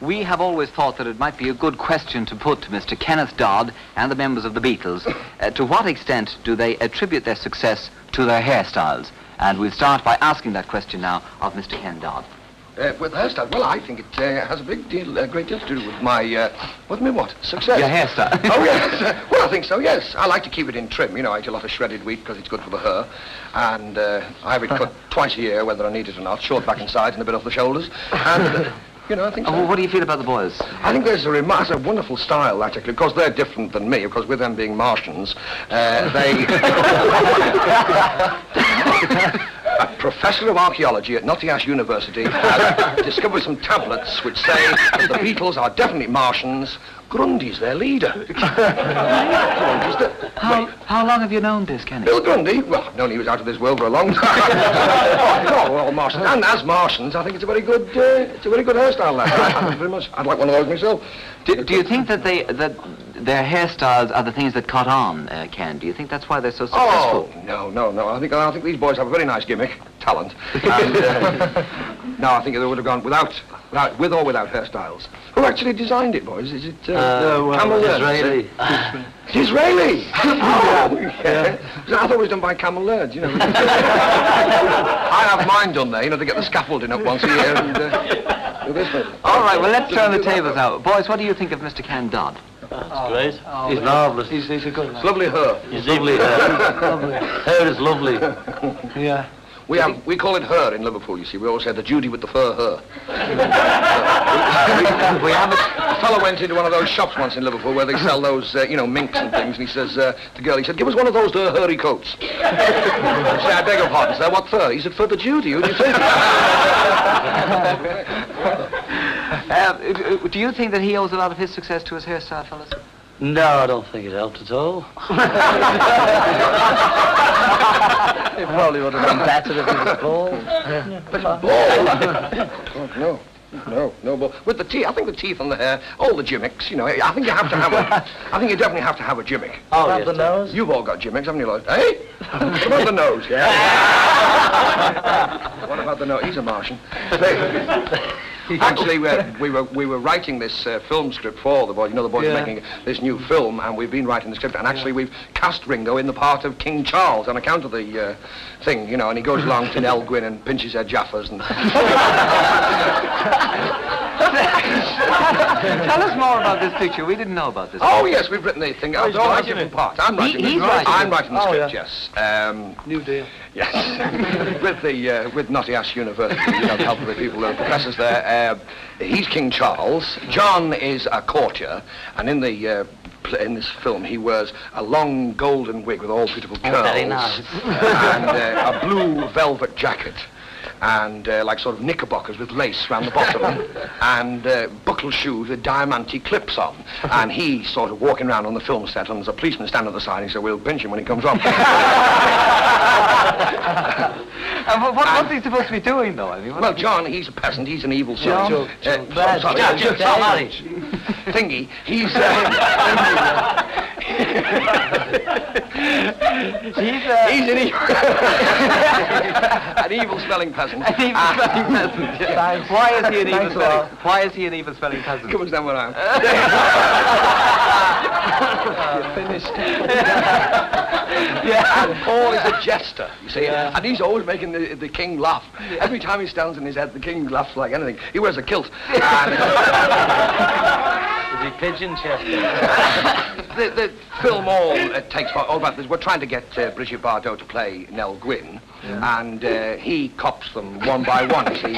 we have always thought that it might be a good question to put to Mr. Kenneth Dodd and the members of the Beatles. To what extent do they attribute their success to their hairstyles? And we'll start by asking that question now of Mr. Ken Dodd. With hairstyle, well, I think it has a great deal to do with my, success. Your hairstyle. Oh, yes. Well, I think so, yes. I like to keep it in trim. You know, I eat a lot of shredded wheat because it's good for the hair. And I have it cut twice a year, whether I need it or not, short back and sides and a bit off the shoulders. And, I think so. Well, what do you feel about the boys? I think there's a wonderful style, actually. Of course, they're different than me. Of course, with them being Martians, they... A professor of archaeology at Nottingham University has discovered some tablets which say that the Beatles are definitely Martians. Grundy's their leader. How long have you known this, Kenny? Bill Grundy? Well, I've known he was out of this world for a long time. No, we're all Martians. And as Martians, I think it's a very good hairstyle, lad. I very much. I'd like one of those myself. Do you think that their hairstyles are the things that caught on, Ken? Do you think that's why they're so successful? Oh, no. I think these boys have a very nice gimmick, talent. And, no, I think they would have gone with or without hairstyles. Who actually designed it, boys? Is it Camel Israeli. Israeli? Oh, yeah. I thought it was done by Camel Laird, you know. I have mine done there, they get the scaffolding up once a year and do this bit. All right, well, let's turn the tables now. Boys, what do you think of Mr. Ken Dodd? That's great. He's marvellous. He's a good man. It's lovely hair. He's lovely hair. Lovely. Hair is lovely. Yeah. We call it her in Liverpool, you see. We always say the Judy with the fur her. A fellow went into one of those shops once in Liverpool where they sell those, minks and things, and he says to the girl, he said, give us one of those hairy coats. She said, I beg your pardon, sir, what fur? He said, for the Judy, who do you think? Do you think that he owes a lot of his success to his hairstyle, fellas? No, I don't think it helped at all. It probably would have been better if he was bald. But bald? No, but with the teeth, I think the teeth and the hair, all the gimmicks, I think you have to have I think you definitely have to have a gimmick. Oh, yes, the nose? You've all got gimmicks, haven't you, Lloyd? Hey? What about the nose? Yeah. What about the nose? He's a Martian. Actually, we were writing this film script for the boys. The boys are making this new film, and we've been writing the script. And actually, we've cast Ringo in the part of King Charles on account of the thing, and he goes along to Nell Gwyn and pinches her jaffas and. Tell us more about this picture. We didn't know about this. Oh yes, we've written the thing. I don't have different parts. I'm writing the script. Yes. New deal. Yes. with Nottingham University, the help of the people, the professors there. He's King Charles. John is a courtier, and in this film he wears a long golden wig with all beautiful curls. Very nice. And a blue velvet jacket. And like sort of knickerbockers with lace round the bottom, and buckle shoes with diamante clips on. And he's sort of walking around on the film set, and there's a policeman standing at the side, and he said, we'll pinch him when he comes up. And what's he supposed to be doing, though? Well, John, he's a peasant, he's an evil son. Sorry. Thingy, he's... he's an evil-smelling peasant. An evil-smelling peasant. Yeah. Why is he an evil-smelling? Why is he an evil-smelling peasant? Come on, stand where I am. You're finished. Yeah. And Paul is a jester, you see, and he's always making the king laugh. Every time he stands in his head, the king laughs like anything. He wears a kilt. And, is he pigeon-chested? The film all takes all about this. We're trying to get Brigitte Bardot to play Nell Gwyn, and he cops them one by one, you see,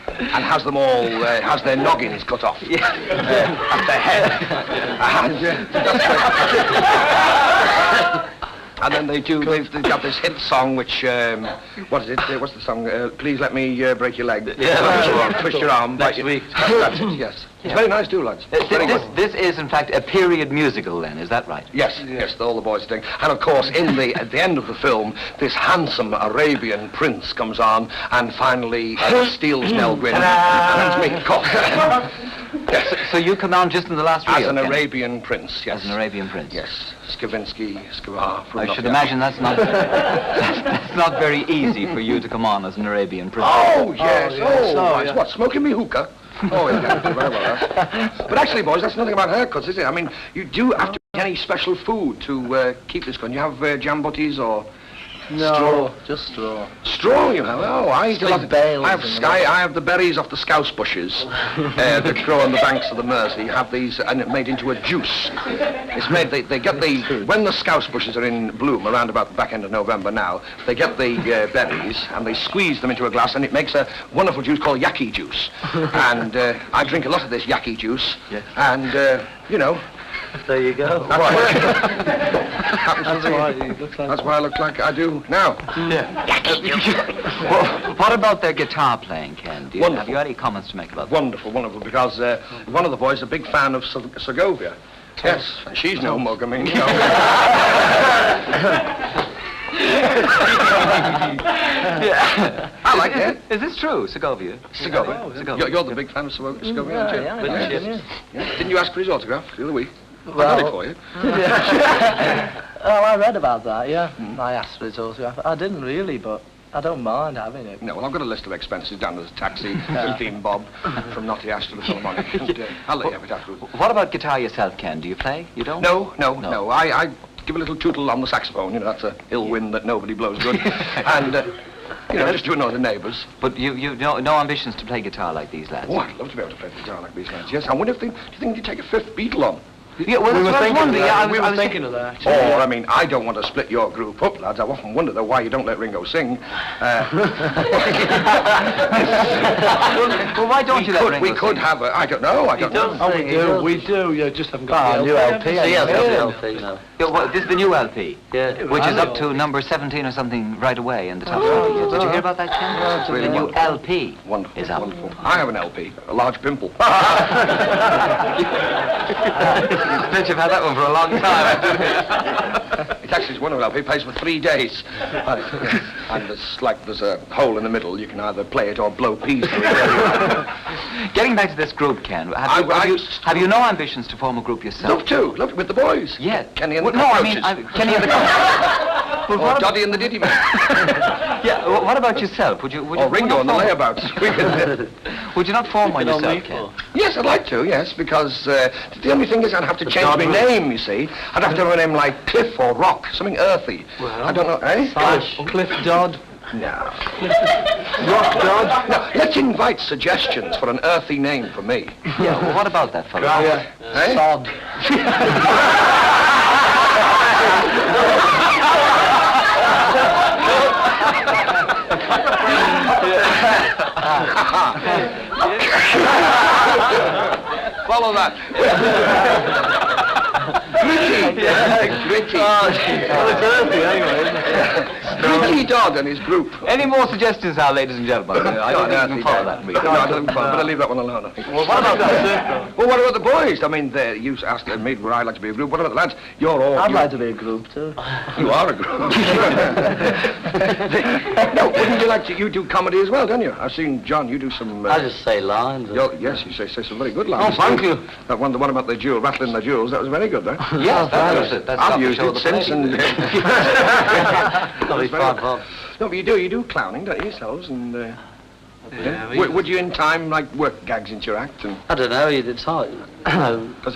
and has them all, has their noggins cut off, at their head. And then they've got this hit song which, what is it? What's the song? Please let me break your leg. Twist your arm. Next week. That's it, yes. It's very nice too, lads. This is, in fact, a period musical, then, is that right? Yes, all the boys are doing. And of course, at the end of the film, this handsome Arabian prince comes on and finally steals Nell Gwyn and hands me. Yes. So you come down just in the last reel, As an Ken? Arabian prince, yes. As an Arabian prince? Yes. Skavinsky, Skavar. I should imagine that's not that's not very easy for you to come on as an Arabian prince. Oh, yes. yes. Oh, Right. yeah. What, smoking me hookah? Oh, yeah. Very well, but actually, boys, that's nothing about haircuts, is it? I mean, you do have to eat any special food to keep this going. You have jam butties or... No, Straw. just straw. Straw you have? Oh, I eat a lot. Like bales I have and I have the berries off the scouse bushes that grow on the banks of the Mersey. You have these and it made into a juice. It's made, they get the, when the scouse bushes are in bloom, around about the back end of November now, they get the berries and they squeeze them into a glass and it makes a wonderful juice called yaki juice. And I drink a lot of this yaki juice. Yes. And, you know, There you go. that's why, That's why you look like that's why I look like I do now. Well, what about their guitar playing, Ken? Have Wonderful. you any comments to make about that? Wonderful, wonderful, because one of the boys is a big fan of Segovia. Yes, and she's no mug, I mean, you know. I like it. Is this true, Segovia? Segovia. Segovia. You're the big fan of Segovia, aren't you? yeah, Yeah. Didn't you ask for his autograph the other week? I got Well- it for you. Oh, I read about that, yeah. I asked for his autograph. I didn't really, but I don't mind having it. No, well, I've got a list of expenses down as a taxi, Theme Bob, from Notty Ash to the Philharmonic. And, I'll let you have it afterwards. What about guitar yourself, Ken? Do you play? You don't? No. I give a little tootle on the saxophone, you know, that's a ill wind that nobody blows good. And, you know, just to annoy the neighbours. But you no ambitions to play guitar like these lads? Oh, I'd love to be able to play the guitar like these lads. Yes, I wonder if do you think you'd take a fifth Beatle on? Yeah, well, that's what I was wondering. Yeah, I was thinking of that, actually. Or, I mean, I don't want to split your group up, lads. I've often wondered though why you don't let Ringo sing. Well, why don't you let Ringo We could sing? have a, I don't know. Oh, we do. You just haven't got Ah, the new LP. LP. Yeah, the LP now. Yeah, well, this is the new LP, Yeah. which is up to number 17 or something right away in the top 20. Did you hear about that, Ken? it's really The new wonderful. LP Wonderful, is out. wonderful. I have an LP, a large pimple. Bet you've had that one for a long time. It actually is one of an LP. It plays for 3 days. And there's a hole in the middle. You can either play it or blow peas through it. Getting back to this group, Ken, have you no ambitions to form a group yourself? Love to with the boys. Yeah. Kenny and the No, I mean, Cockroaches. Kenny and the Or Doddy and the Diddy Man. Yeah, what about yourself? Would you Or Ringo and the form- Layabouts. Would you not form one Been on yourself, me Ken? for. Yes, I'd like to, yes, because the only thing is I'd have to change my name, you see. I'd have to have a name like Cliff or Rock, something earthy. Well, I don't know, eh? Cliff Dodd. No. Rock Dodd. No, let's invite suggestions for an earthy name for me. Yeah, well, what about that, fellow? Eh? Sod. Follow that. Gritty. Well, it's earthy anyway, isn't it? Gritty Dodd and his group. Any more suggestions now, ladies and gentlemen? I don't think we can follow that. No, I don't think but I'll leave that one alone, I think. Well, what about that? Well, what about the boys? I mean, you asked me would I like to be a group. What about the lads? You're all... I'd you- like to be a group, too. You are a group. No, wouldn't you like to... You do comedy as well, don't you? I've seen, John, you do some... I just say lines. Yes, you say some very good lines. Oh, thank you. That one, the one about the jewel, rattling the jewels, that was very good, though. Yes, that was it. That's I've not to used show it the since play. and... Probably That's very- 5 bucks. No, but you do clowning, don't you, yourselves? And Yeah, would you in time like work gags into your act? And I don't know, it's hard. if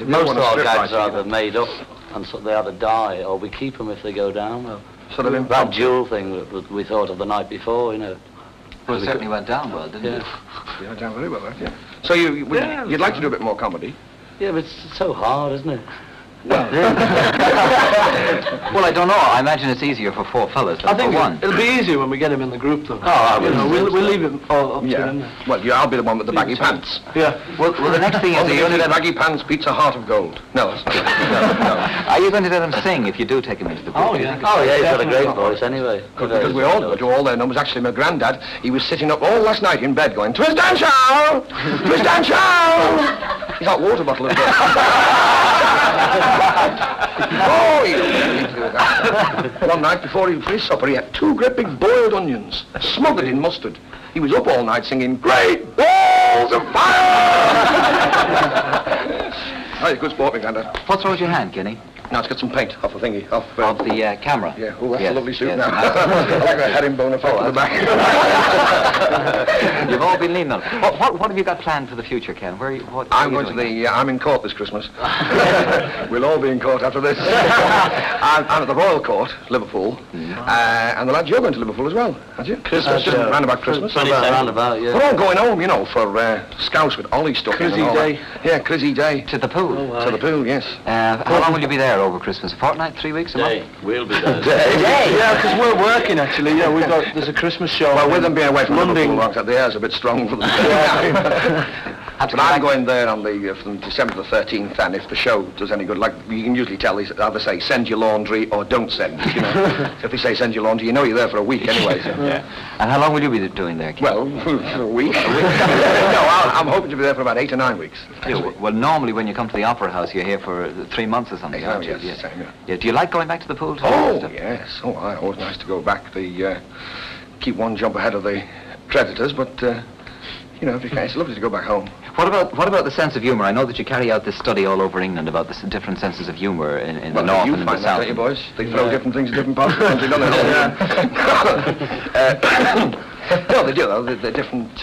you Most want of a our script gags writer, are you either made up and so they either die or we keep them if they go down. Well, sort of that impromptu. jewel thing that we thought of the night before, you know. Well, it certainly went down well, didn't it? Yeah, done very well, right? Yeah. So you'd like to do a bit more comedy? Yeah, but it's so hard, isn't it? Well, I don't know. I imagine it's easier for 4 fellas than I think for one. it'll be easier when we get him in the group, though. I You know, we'll leave him all up to him. Yeah. Well, I'll be the one with the baggy pants. Yeah. Well, the next thing is, are you going to let him, Baggy pants beats a heart of gold. No, that's not it. No. are you going to let him sing if you do take him into the group? Oh, Do you yeah. think Oh, yeah, he's got a Definitely. great voice anyway. Because we all do all their numbers. Actually, my granddad, he was sitting up all last night in bed going, twist and shout! Twist and shout! His hot water bottle as well. Oh, he did that. One night before he finished supper, he had 2 great big boiled onions, smothered in mustard. He was up all night singing, Great Balls of Fire! Oh, good sport, me, Grandad. What's wrong with your hand, Kenny? Now, it's got some paint off the thingy. Off the camera? Yeah, oh, that's Yes, a lovely suit yes. now. I like that herringbone effect on the back. You've all been leaning on it. What have you got planned for the future, Ken? I'm going to I'm in court this Christmas. We'll all be in court after this. I'm at the Royal Court, Liverpool. And the lads, you're going to Liverpool as well, aren't you? Christmas, just round about Christmas. Roundabout, yeah. We're all going home, you know, for Scouts with Ollie stuff. Crizzy Day. Yeah, Crizzy Day. To the pool? To the pool, yes. How long will you be there over Christmas? A fortnight, 3 weeks, a month? Day. We'll be there. Yeah, because we're working actually. Yeah, there's a Christmas show. Well, with them being away from London. Liverpool, the air's a bit strong for them. But I'm going there on from December the 13th, and if the show does any good, like you can usually tell, they either say send your laundry or don't send. You know, so if they say send your laundry, you know you're there for a week anyway. So. Yeah. And how long will you be doing there, Ken? Well, for a week. No, I'm hoping to be there for about 8 or 9 weeks. Yeah, well, normally when you come to the Opera House, you're here for 3 months or something, aren't you? Yes, same, yeah. Yeah. Do you like going back to the pool? Oh, yes. Oh, always nice to go back. Keep one jump ahead of the creditors, but you know, it's lovely to go back home. What about the sense of humour? I know that you carry out this study all over England about the different senses of humour in the north and in the find that, south. don't you, boys? They throw different things in different parts of the country, don't they? No, they do, though. The different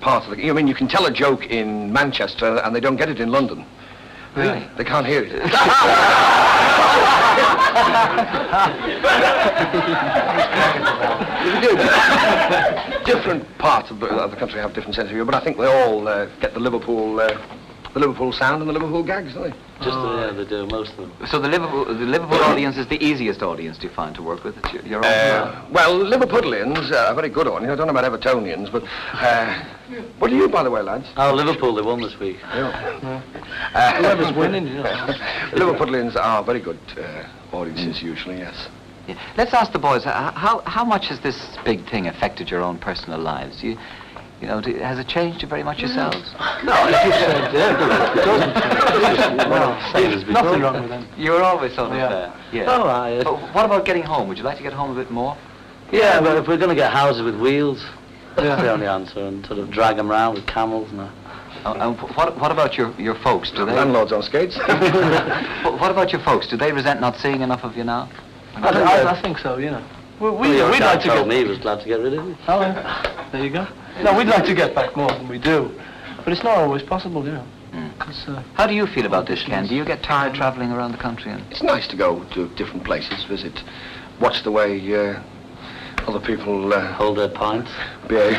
parts of the... I mean, you can tell a joke in Manchester and they don't get it in London. Really? They can't hear it. Different parts of the country have different sense of humour, but I think they all get the Liverpool sound and the Liverpool gags, don't they? Yeah, they do, most of them. So the Liverpool audience is the easiest audience, do you find, to work with? It's your own? Well, Liverpudlians are a very good audience. I don't know about Evertonians, but... what are you, by the way, lads? Oh, Liverpool, they won this week. Whoever's winning, you know. Liverpudlians are very good audiences, usually, yes. Yeah. Let's ask the boys, how much has this big thing affected your own personal lives? You know, has it changed you very much yourselves? No, it doesn't. Well, nothing wrong with them. You were always sort of yeah. Oh, right. But what about getting home? Would you like to get home a bit more? Yeah, but if we're going to get houses with wheels, that's the only answer, and sort of drag them around with camels and that. And what about your folks? Do they? Landlords on skates. What about your folks? Do they resent not seeing enough of you now? I think so, you know. We'd like to get... me was glad to get rid of you. Oh, there you go. No, we'd like to get back more than we do. But it's not always possible, you know. How do you feel about this, Ken? Do you get tired travelling around the country? It's nice to go to different places, visit, watch the way other people Hold their pints. behave.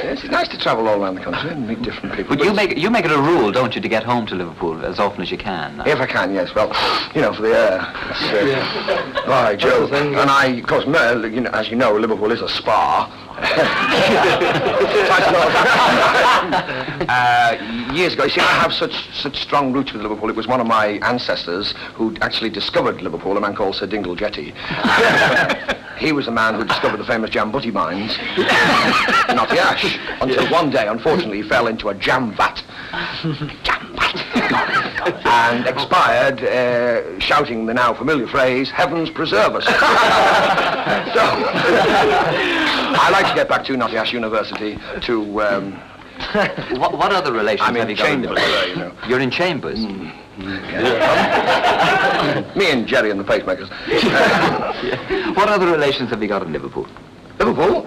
Yes, it's nice to travel all around the country and meet different people. But you make it a rule, don't you, to get home to Liverpool as often as you can? If I can, yes. Well, you know, for the air. By Jove. And of course, as you know, Liverpool is a spa. Years ago, you see, I have such strong roots with Liverpool. It was one of my ancestors who actually discovered Liverpool, a man called Sir Dingle Jetty. He was the man who discovered the famous Jambutty mines, not the ash, until one day, unfortunately, he fell into a jam vat. And expired, shouting the now familiar phrase, "Heavens preserve us." So, I like to get back to Nottingham University to... what other relations I'm have in you got? Chambers, you know. You're in Chambers? Me and Jerry and the pacemakers. What other relations have you got in Liverpool? Liverpool?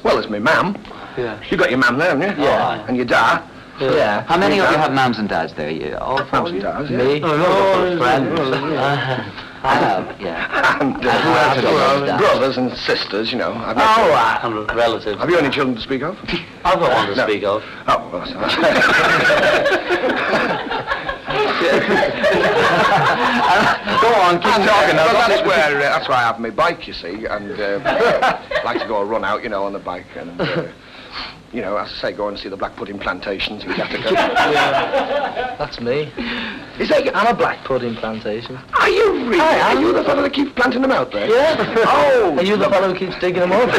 Well, there's my mam. Yeah. You got your mam there, haven't you? Yeah. And your dad. Yeah. How many of you have mums and dads there? All four Mums of and you? dads, yeah. Me? no, friends. I have, yeah. And who else have you got? brothers and sisters, you know. And relatives. Have you any children to speak of? I've got one to No. speak of. Oh, well, that's Go on, keep talking. Well, that's where I have my bike, you see, and like to go a run out, you know, on the bike, and you know, as I say, go and see the black pudding plantations in Gattaca. Yeah. That's me. Is that I'm a black pudding plantation. Are you really? Are you the fellow that keeps planting them out there? Yeah. Oh. Are you the fellow who keeps digging them up?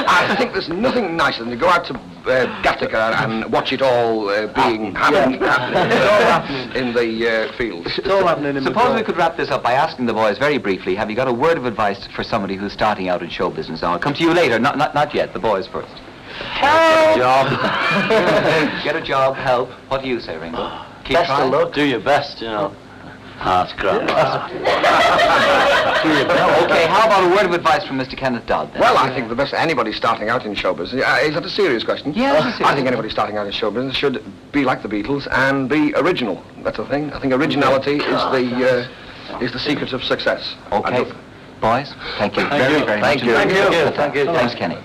I think there's nothing nicer than to go out to Gattaca and watch it all happening in the fields. It's all happening in the Suppose we dark. could wrap this up by asking the boys very briefly, have you got a word of advice for somebody who's starting out in show business? Now, I'll come to you later, not yet, the boys first. Help! Get a job, help. What do you say, Ringo? Keep Best trying. of luck. Do your best, you know. That's great. Okay, how about a word of advice from Mr. Kenneth Dodd, then? Well, I think the best anybody starting out in show business. Is that a serious question? Yeah, it's a serious I think anybody starting out in show business should be like the Beatles and be original. That's the thing. I think originality is the secret of success. Okay. Boys, thank you very, very much. Thank you. Thanks, Kenny.